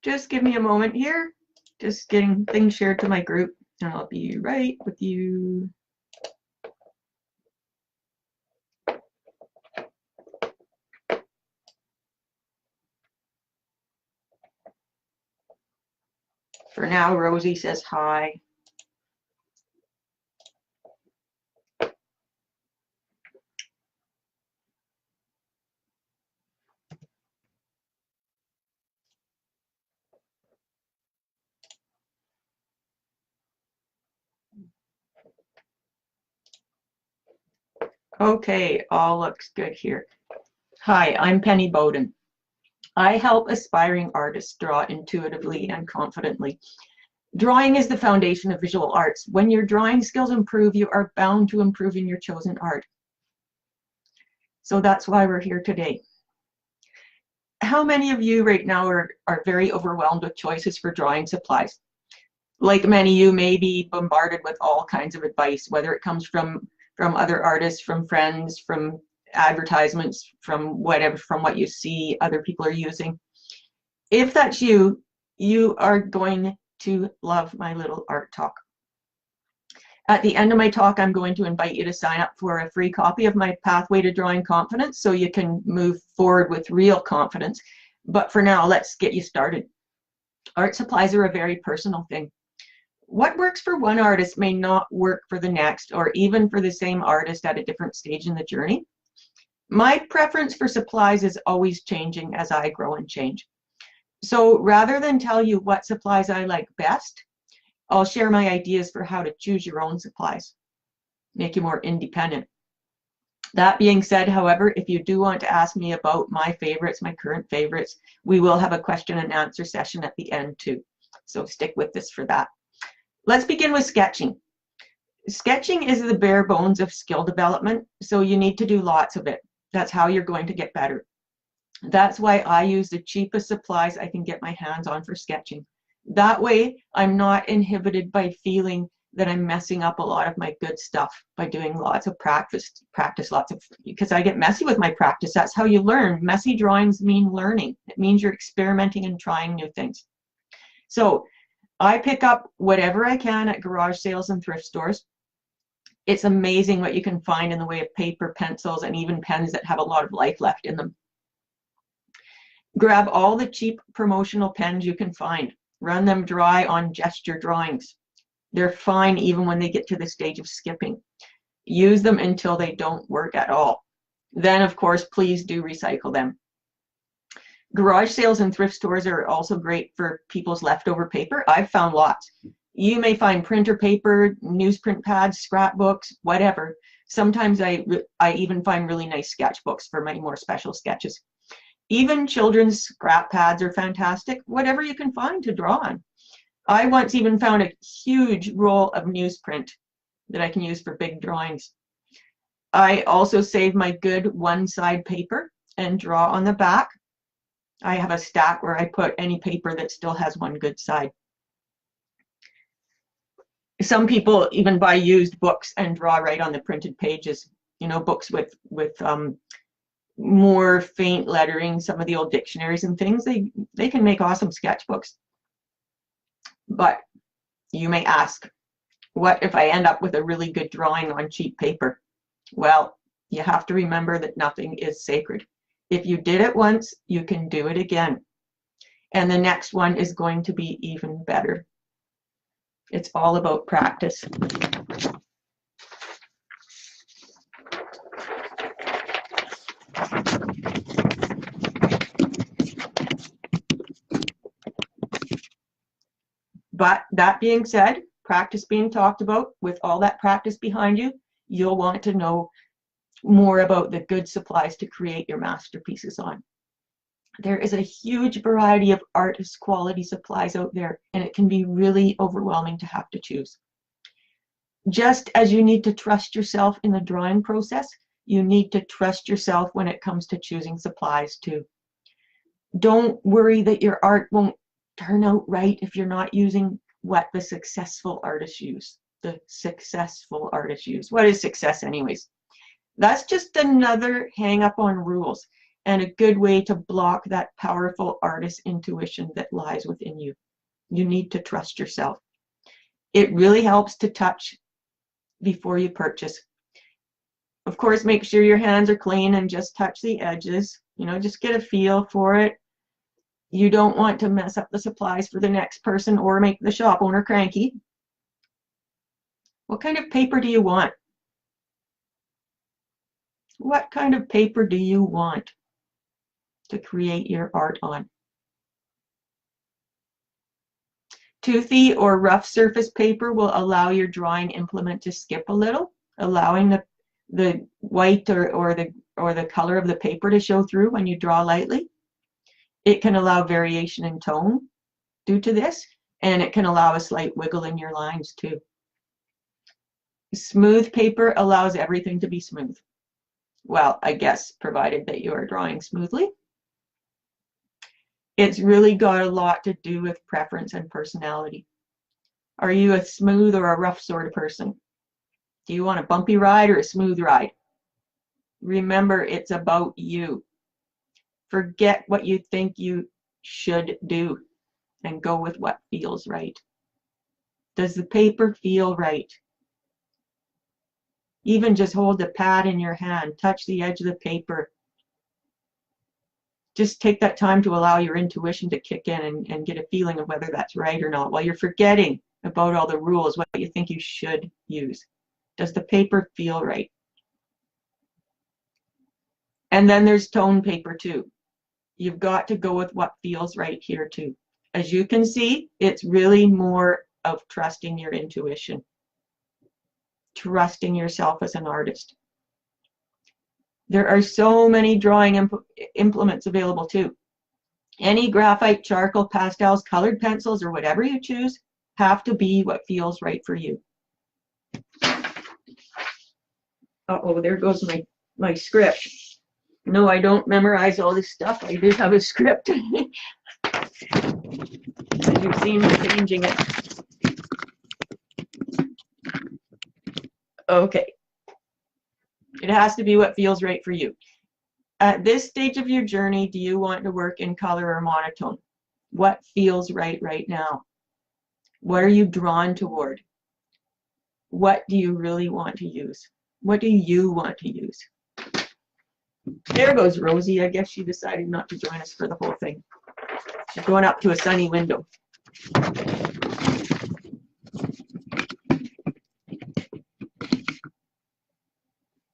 Just give me a moment here. Just getting things shared to my group, and I'll be right with you. For now, Rosie says hi. Okay, all looks good here. Hi, I'm Penny Bowden. I help aspiring artists draw intuitively and confidently. Drawing is the foundation of visual arts. When your drawing skills improve, you are bound to improve in your chosen art. So that's why we're here today. How many of you right now are very overwhelmed with choices for drawing supplies? Like many, you may be bombarded with all kinds of advice, whether it comes from other artists, from friends, from advertisements, from whatever, from what you see other people are using. If that's you, you are going to love my little art talk. At the end of my talk, I'm going to invite you to sign up for a free copy of my Pathway to Drawing Confidence so you can move forward with real confidence. But for now, let's get you started. Art supplies are a very personal thing. What works for one artist may not work for the next, or even for the same artist at a different stage in the journey. My preference for supplies is always changing as I grow and change. So rather than tell you what supplies I like best, I'll share my ideas for how to choose your own supplies, make you more independent. That being said, however, if you do want to ask me about my favorites, my current favorites, we will have a question and answer session at the end too. So stick with this for that. Let's begin with sketching. Sketching is the bare bones of skill development, so you need to do lots of it. That's how you're going to get better. That's why I use the cheapest supplies I can get my hands on for sketching. That way, I'm not inhibited by feeling that I'm messing up a lot of my good stuff by doing lots of because I get messy with my practice. That's how you learn. Messy drawings mean learning. It means you're experimenting and trying new things. So I pick up whatever I can at garage sales and thrift stores. It's amazing what you can find in the way of paper, pencils, and even pens that have a lot of life left in them. Grab all the cheap promotional pens you can find. Run them dry on gesture drawings. They're fine even when they get to the stage of skipping. Use them until they don't work at all. Then, of course, please do recycle them. Garage sales and thrift stores are also great for people's leftover paper. I've found lots. You may find printer paper, newsprint pads, scrapbooks, whatever. Sometimes I even find really nice sketchbooks for my more special sketches. Even children's scrap pads are fantastic, whatever you can find to draw on. I once even found a huge roll of newsprint that I can use for big drawings. I also save my good one-side paper and draw on the back. I have a stack where I put any paper that still has one good side. Some people even buy used books and draw right on the printed pages. You know, books with more faint lettering, some of the old dictionaries and things, they can make awesome sketchbooks. But you may ask, what if I end up with a really good drawing on cheap paper? Well, you have to remember that nothing is sacred. If you did it once, you can do it again. And the next one is going to be even better. It's all about practice. But that being said, practice being talked about, with all that practice behind you, you'll want to know more about the good supplies to create your masterpieces on. There is a huge variety of artist quality supplies out there, and it can be really overwhelming to have to choose. Just as you need to trust yourself in the drawing process, you need to trust yourself when it comes to choosing supplies too. Don't worry that your art won't turn out right if you're not using what the successful artists use. The successful artists use. What is success anyways? That's just another hang up on rules. and a good way to block that powerful artist intuition that lies within you. You need to trust yourself. It really helps to touch before you purchase. Of course, make sure your hands are clean and just touch the edges. You know, just get a feel for it. You don't want to mess up the supplies for the next person or make the shop owner cranky. What kind of paper do you want? What kind of paper do you want to create your art on? Toothy or rough surface paper will allow your drawing implement to skip a little, allowing the white or the color of the paper to show through when you draw lightly. It can allow variation in tone due to this, and it can allow a slight wiggle in your lines too. Smooth paper allows everything to be smooth. Well, I guess provided that you are drawing smoothly. It's really got a lot to do with preference and personality. Are you a smooth or a rough sort of person? Do you want a bumpy ride or a smooth ride? Remember, it's about you. Forget what you think you should do and go with what feels right. Does the paper feel right? Even just hold the pad in your hand, touch the edge of the paper. Just take that time to allow your intuition to kick in and get a feeling of whether that's right or not, while you're forgetting about all the rules, what you think you should use. Does the paper feel right? And then there's tone paper too. You've got to go with what feels right here too. As you can see, it's really more of trusting your intuition, trusting yourself as an artist. There are so many drawing implements available too. Any graphite, charcoal, pastels, colored pencils, or whatever you choose have to be what feels right for you. Uh-oh, there goes my script. No, I don't memorize all this stuff. I do have a script. And you've seen me changing it. Okay. It has to be what feels right for you. At this stage of your journey, do you want to work in color or monotone? What feels right now? What are you drawn toward? What do you really want to use? What do you want to use? There goes Rosie. I guess she decided not to join us for the whole thing. She's going up to a sunny window.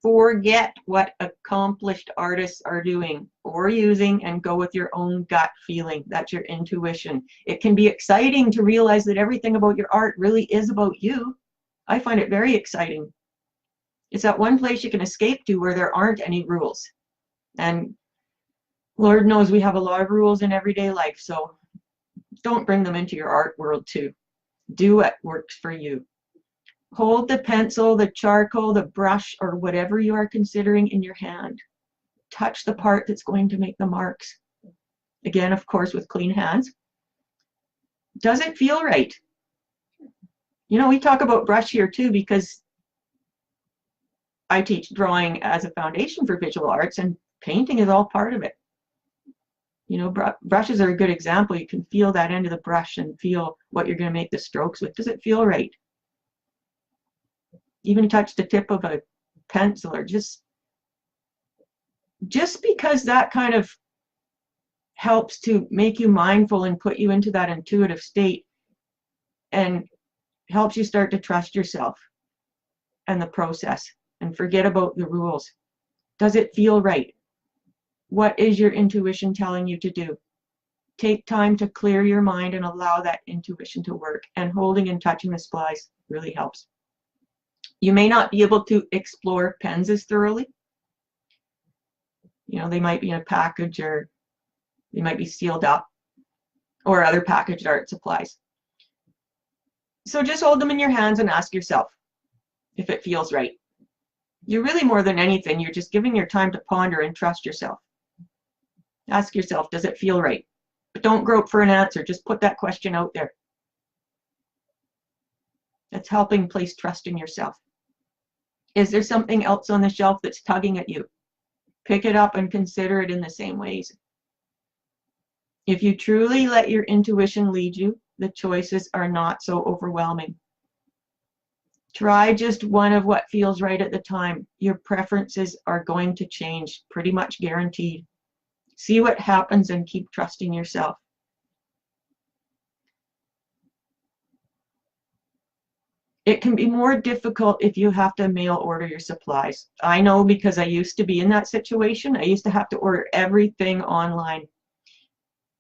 Forget what accomplished artists are doing or using and go with your own gut feeling. That's your intuition. It can be exciting to realize that everything about your art really is about you. I find it very exciting. It's that one place you can escape to where there aren't any rules. And Lord knows we have a lot of rules in everyday life, so don't bring them into your art world too. Do what works for you. Hold the pencil, the charcoal, the brush, or whatever you are considering in your hand. Touch the part that's going to make the marks. Again, of course, with clean hands. Does it feel right? You know, we talk about brush here too because I teach drawing as a foundation for visual arts, and painting is all part of it. You know, brushes are a good example. You can feel that end of the brush and feel what you're going to make the strokes with. Does it feel right? Even touch the tip of a pencil, or just because that kind of helps to make you mindful and put you into that intuitive state and helps you start to trust yourself and the process and forget about the rules. Does it feel right? What is your intuition telling you to do? Take time to clear your mind and allow that intuition to work, and holding and touching the supplies really helps. You may not be able to explore pens as thoroughly. You know, they might be in a package, or they might be sealed up, or other packaged art supplies. So just hold them in your hands and ask yourself if it feels right. You're really, more than anything, you're just giving your time to ponder and trust yourself. Ask yourself, does it feel right? But don't grope for an answer. Just put that question out there. That's helping place trust in yourself. Is there something else on the shelf that's tugging at you? Pick it up and consider it in the same ways. If you truly let your intuition lead you, the choices are not so overwhelming. Try just one of what feels right at the time. Your preferences are going to change, pretty much guaranteed. See what happens and keep trusting yourself. It can be more difficult if you have to mail order your supplies. I know because I used to be in that situation. I used to have to order everything online.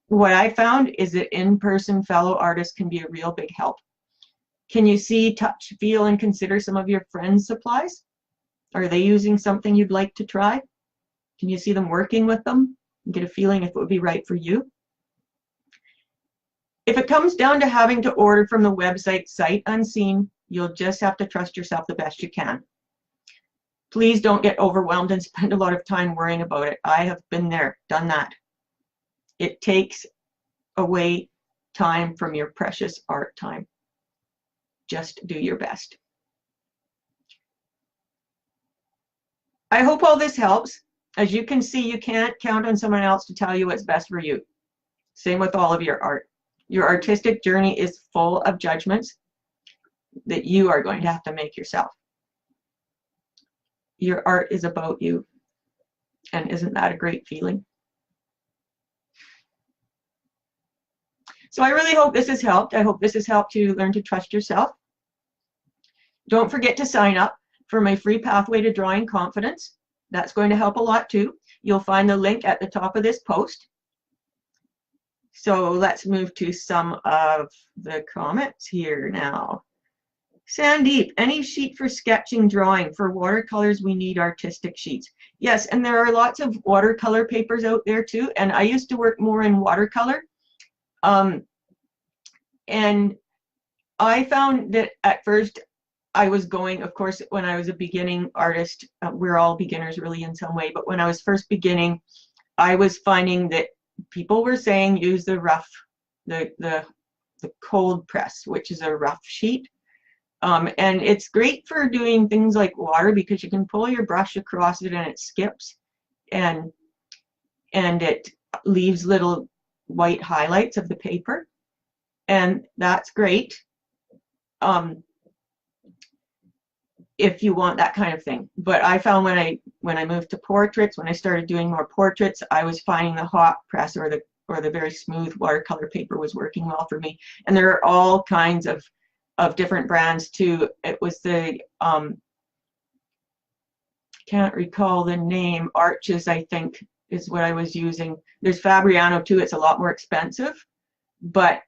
What I found is that in-person fellow artists can be a real big help. Can you see, touch, feel, and consider some of your friends' supplies? Are they using something you'd like to try? Can you see them working with them and get a feeling if it would be right for you? If it comes down to having to order from the website sight unseen, you'll just have to trust yourself the best you can. Please don't get overwhelmed and spend a lot of time worrying about it. I have been there, done that. It takes away time from your precious art time. Just do your best. I hope all this helps. As you can see, you can't count on someone else to tell you what's best for you. Same with all of your art. Your artistic journey is full of judgments that you are going to have to make yourself. Your art is about you. And isn't that a great feeling? So I really hope this has helped. I hope this has helped you learn to trust yourself. Don't forget to sign up for my free pathway to drawing confidence. That's going to help a lot too. You'll find the link at the top of this post. So let's move to some of the comments here now. Sandeep, any sheet for sketching, drawing? For watercolors, we need artistic sheets. Yes, and there are lots of watercolor papers out there too. And I used to work more in watercolor. And I found that at first I was going, of course, when I was a beginning artist, we're all beginners really in some way, but when I was first beginning, I was finding that people were saying use the rough, the cold press, which is a rough sheet. And it's great for doing things like water because you can pull your brush across it and it skips and it leaves little white highlights of the paper. And that's great if you want that kind of thing. But I found when I moved to portraits, when I started doing more portraits, I was finding the hot press or the very smooth watercolor paper was working well for me. And there are all kinds of different brands too. It was the can't recall the name, Arches I think is what I was using. There's Fabriano too. It's a lot more expensive, but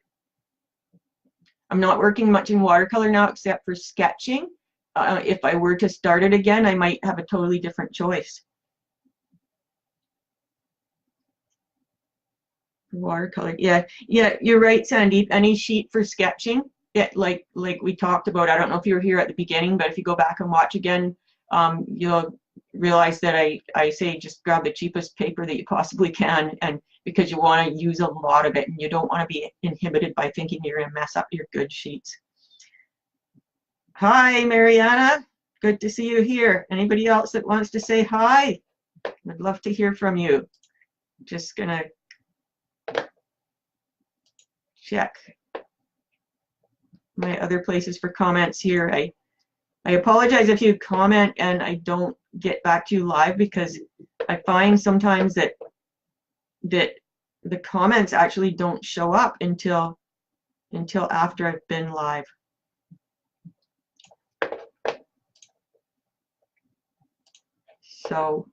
I'm not working much in watercolor now except for sketching. If I were to start it again, I might have a totally different choice. Watercolor, yeah, you're right, Sandeep. Any sheet for sketching, like we talked about. I don't know if you were here at the beginning, but if you go back and watch again, you'll realize that I say just grab the cheapest paper that you possibly can, and because you want to use a lot of it and you don't want to be inhibited by thinking you're going to mess up your good sheets. Hi, Mariana. Good to see you here. Anybody else that wants to say hi? I'd love to hear from you. Just going to check my other places for comments here. I apologize if you comment and I don't get back to you live because I find sometimes that the comments actually don't show up until after I've been live. So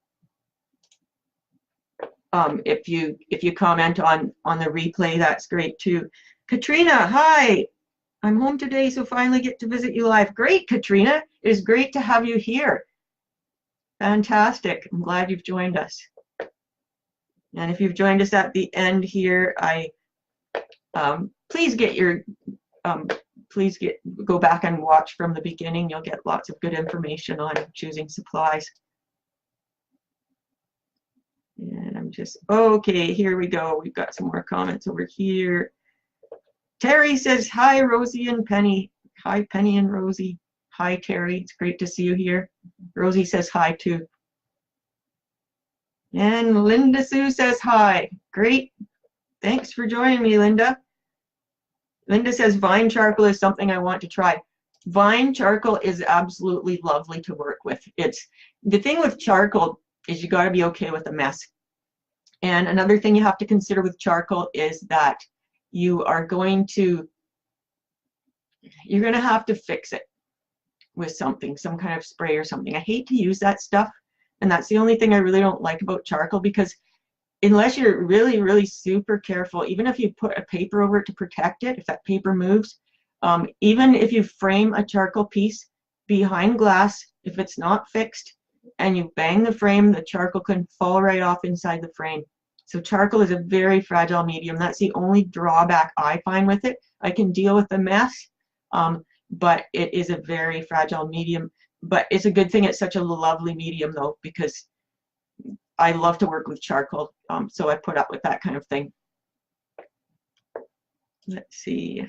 if you comment on the replay, that's great too. Katrina, hi. I'm home today, so finally get to visit you live. Great, Katrina. It is great to have you here. Fantastic. I'm glad you've joined us. And if you've joined us at the end here, please go back and watch from the beginning. You'll get lots of good information on choosing supplies. And I'm just, okay, here we go. We've got some more comments over here. Terry says, hi, Rosie and Penny. Hi, Penny and Rosie. Hi, Terry. It's great to see you here. Rosie says hi, too. And Linda Sue says hi. Great. Thanks for joining me, Linda. Linda says vine charcoal is something I want to try. Vine charcoal is absolutely lovely to work with. It's the thing with charcoal is you got to be okay with a mess. And another thing you have to consider with charcoal is that you're going to have to fix it with something, some kind of spray or something. I hate to use that stuff, and that's the only thing I really don't like about charcoal, because unless you're really, really super careful, even if you put a paper over it to protect it, if that paper moves, even if you frame a charcoal piece behind glass, if it's not fixed and you bang the frame, the charcoal can fall right off inside the frame. So charcoal is a very fragile medium. That's the only drawback I find with it. I can deal with the mess, but it is a very fragile medium. But it's a good thing it's such a lovely medium, though, because I love to work with charcoal, so I put up with that kind of thing. Let's see.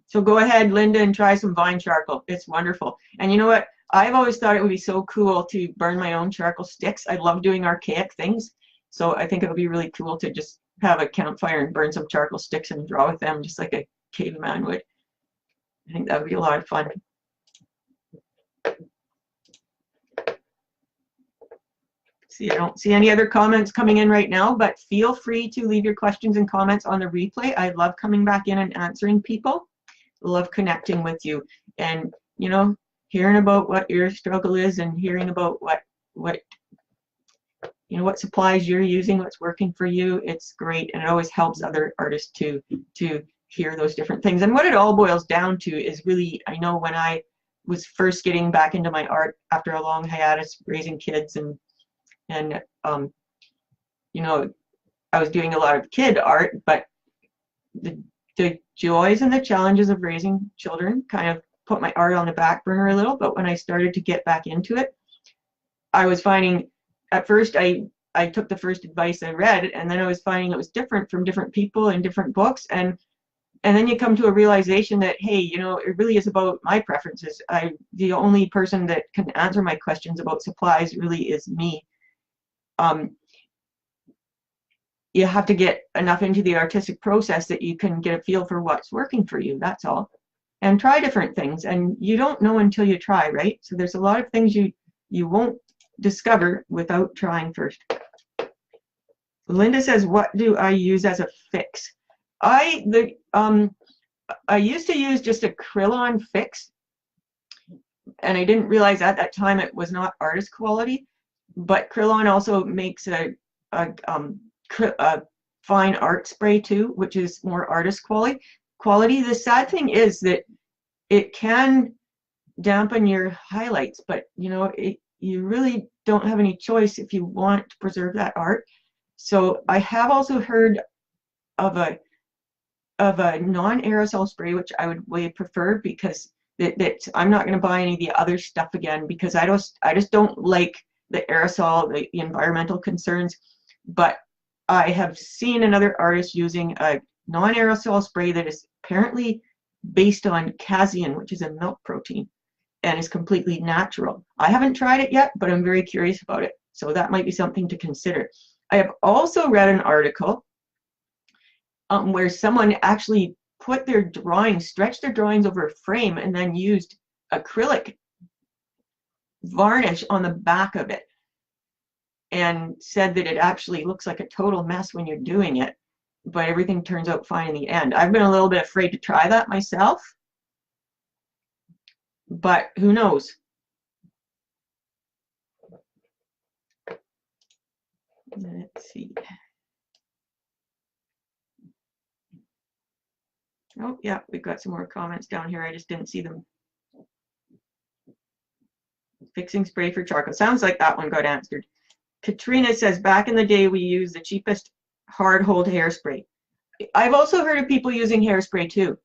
So go ahead, Linda, and try some vine charcoal. It's wonderful. And you know what? I've always thought it would be so cool to burn my own charcoal sticks. I love doing archaic things. So I think it would be really cool to just have a campfire and burn some charcoal sticks and draw with them, just like a caveman would. I think that would be a lot of fun. See, I don't see any other comments coming in right now, but feel free to leave your questions and comments on the replay. I love coming back in and answering people. Love connecting with you, and you know, hearing about what your struggle is and hearing about what you know, what supplies you're using, what's working for you. It's great, and it always helps other artists to hear those different things. And what it all boils down to is really, I know when I was first getting back into my art after a long hiatus raising kids, and you know, I was doing a lot of kid art, but the joys and the challenges of raising children kind of put my art on the back burner a little. But when I started to get back into it, I was finding, at first I took the first advice I read, and then I was finding it was different from different people in different books, and then you come to a realization that, hey, you know, it really is about my preferences. The only person that can answer my questions about supplies really is me. You have to get enough into the artistic process that you can get a feel for what's working for you, that's all. And try different things, and you don't know until you try, right? So there's a lot of things you won't discover without trying first. Linda says, what do I use as a fix? I used to use just a Krylon fix, and I didn't realize at that time it was not artist quality, but Krylon also makes a fine art spray too, which is more artist quality. The sad thing is that it can dampen your highlights, but you know, you really don't have any choice if you want to preserve that art. So I have also heard of a non-aerosol spray, which I would way prefer, because I'm not going to buy any of the other stuff again, because I just don't like the aerosol, the environmental concerns. But I have seen another artist using a non-aerosol spray that is apparently based on casein, which is a milk protein, and is completely natural. I haven't tried it yet, but I'm very curious about it. So that might be something to consider. I have also read an article where someone actually put their drawings, stretched their drawings over a frame, and then used acrylic varnish on the back of it, and said that it actually looks like a total mess when you're doing it, but everything turns out fine in the end. I've been a little bit afraid to try that myself, but who knows? Let's see. Oh, yeah, we've got some more comments down here. I just didn't see them. Fixing spray for charcoal. Sounds like that one got answered. Katrina says, back in the day, we used the cheapest hard hold hairspray. I've also heard of people using hairspray too.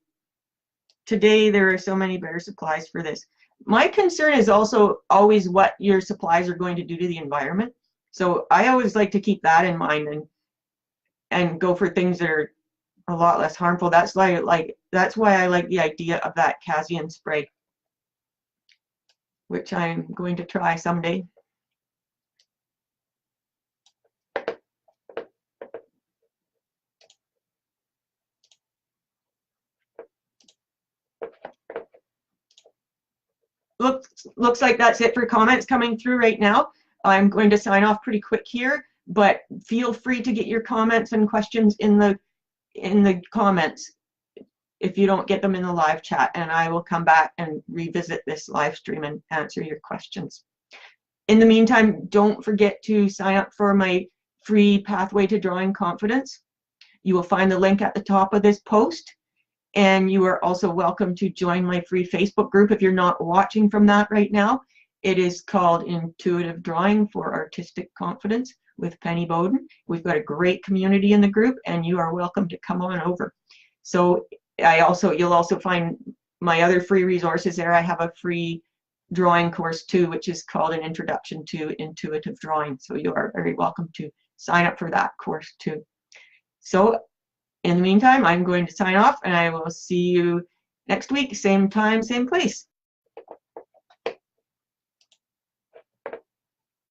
Today, there are so many better supplies for this. My concern is also always what your supplies are going to do to the environment. So I always like to keep that in mind and go for things that are a lot less harmful. That's why I like the idea of that casein spray, which I'm going to try someday. looks like that's it for comments coming through right now. I'm going to sign off pretty quick here, but feel free to get your comments and questions in the comments if you don't get them in the live chat, and I will come back and revisit this live stream and answer your questions. In the meantime, don't forget to sign up for my free Pathway to Drawing Confidence. You will find the link at the top of this post, and you are also welcome to join my free Facebook group if you're not watching from that right now. It is called Intuitive Drawing for Artistic Confidence with Penny Bowden. We've got a great community in the group, and you are welcome to come on over. So you'll also find my other free resources there. I have a free drawing course too, which is called An Introduction to Intuitive Drawing. So you are very welcome to sign up for that course too. So in the meantime, I'm going to sign off, and I will see you next week, same time, same place.